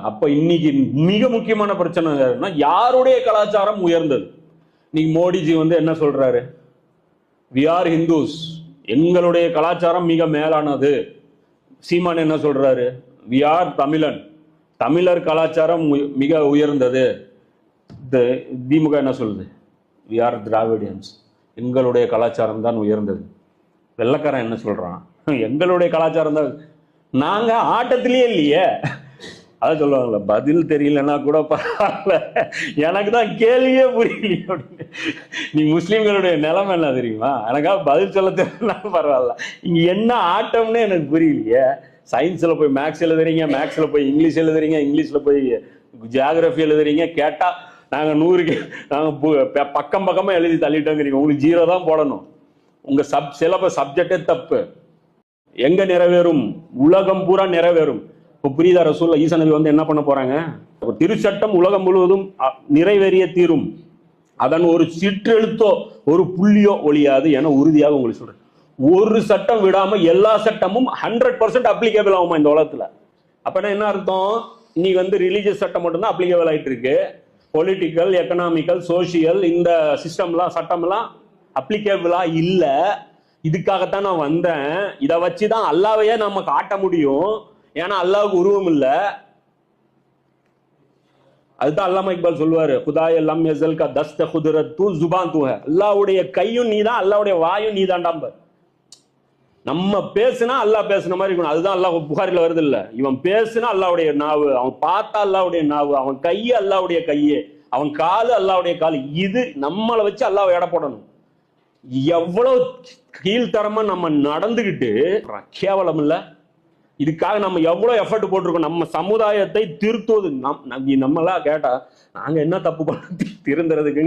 அப்ப இன்னைக்கு மிக முக்கியமான பிரச்சனை யாருடைய கலாச்சாரம் உயர்ந்தது? இன்னைக்கு மோடிஜி என்ன சொல்றாரு? வி ஆர் ஹிந்துஸ், எங்களுடைய கலாச்சாரம் மிக மேலானது. சீமான் என்ன சொல்றாரு? வி ஆர் தமிழன், தமிழர் கலாச்சாரம் மிக உயர்ந்தது. திமுக என்ன சொல்லுது? வி ஆர் திராவிடியன்ஸ், எங்களுடைய கலாச்சாரம் தான் உயர்ந்தது. வெள்ளக்காரன் என்ன சொல்றான்? எங்களுடைய கலாச்சாரம் தான். நாங்க ஆட்டத்திலேயே இல்லையே. அதான் சொல்லுவாங்கல்ல, பதில் தெரியலன்னா கூட பரவாயில்ல, எனக்கு தான் கேள்வியே புரியலையே அப்படின்னு. நீ முஸ்லீம்களுடைய நிலைமை என்ன தெரியுமா? எனக்காக பதில் சொல்ல தெரியலன்னா பரவாயில்ல, இங்க என்ன ஆட்டம்னு எனக்கு புரியலையே. சயின்ஸ்ல போய் மேக்ஸ் எழுதுறீங்க, மேக்ஸ்ல போய் இங்கிலீஷ் எழுதுறீங்க, இங்கிலீஷ்ல போய் ஜியாகிரபி எழுதுறீங்க. கேட்டா நாங்க 100க்கு நாங்க பக்கம் பக்கமா எழுதி தள்ளிட்டோங்கிறீங்க. உங்களுக்கு 0 தான் போடணும். உங்க சிலபஸ் சப்ஜெக்டே தப்பு. எங்க நிறைவேறும்? உலகம் பூரா நிறைவேறும். இப்போ புரியுதா? ரசூல்லா ஈசா நபி என்ன பண்ண போறாங்க? திருச்சட்டம் உலகம் முழுவதும் நிறைவேறிய தீரும், அதன் ஒரு சிற்றெழுத்தோ ஒரு புள்ளியோ ஒழியாது என உறுதியாக உங்களுக்கு சொல்றேன். ஒரு சட்டம் விடாம எல்லா சட்டமும் 100% அப்ளிகேபிள் ஆகுமா இந்த உலகத்துல? அப்பனா என்ன அர்த்தம்? இன்னைக்கு ரிலீஜியஸ் சட்டம் மட்டும்தான் அப்ளிகேபிள் ஆயிட்டு இருக்கு. பொலிட்டிக்கல், எக்கனாமிக்கல், சோசியல் இந்த சிஸ்டம்லாம் சட்டம்லாம் அப்ளிகேபிளா இல்ல. இதுக்காகத்தான் நான் வந்தேன். இதை வச்சுதான் அல்லாவையே நம்ம காட்ட முடியும். ஏன்னா அல்லாவுக்கு உருவம் இல்ல. அதுதான் அல்லாமா இக்பால் சொல்லுவாரு, குதாய லம் யஸல் கா தஸ்த குதுரத் தூ ஜுபான் தூ ஹை. அல்லாஹ்வுடைய கையும் நீதான், அல்லாஹ்வுடைய வாயும் நீதான்டாம்ப. நம்ம பேசுனா அல்லாஹ் பேசுன மாதிரி இருக்கணும். அதுதான் அல்லாஹ் புகாரில வருது இல்ல, இவன் பேசுனா அல்லாஹ்வுடைய நாவு, அவன் பார்த்தா அல்லாஹ்வுடைய நாவு, அவன் கையை அல்லாஹ்வுடைய கையே, அவன் காலு அல்லாஹ்வுடைய காலு. இது நம்மளை வச்சு அல்லாஹ் எடை போடணும். எவ்வளவு கீழ்த்தரமா நம்ம நடந்துகிட்டு கேவலம் இல்ல. இதுக்காக நம்ம எவ்வளவு எஃபர்ட் போட்டிருக்கோம். நம்ம சமுதாயத்தை திருத்துவது நம்மளா கேட்டா நாங்க என்ன தப்பு பண்ண திருந்துறதுக்கு?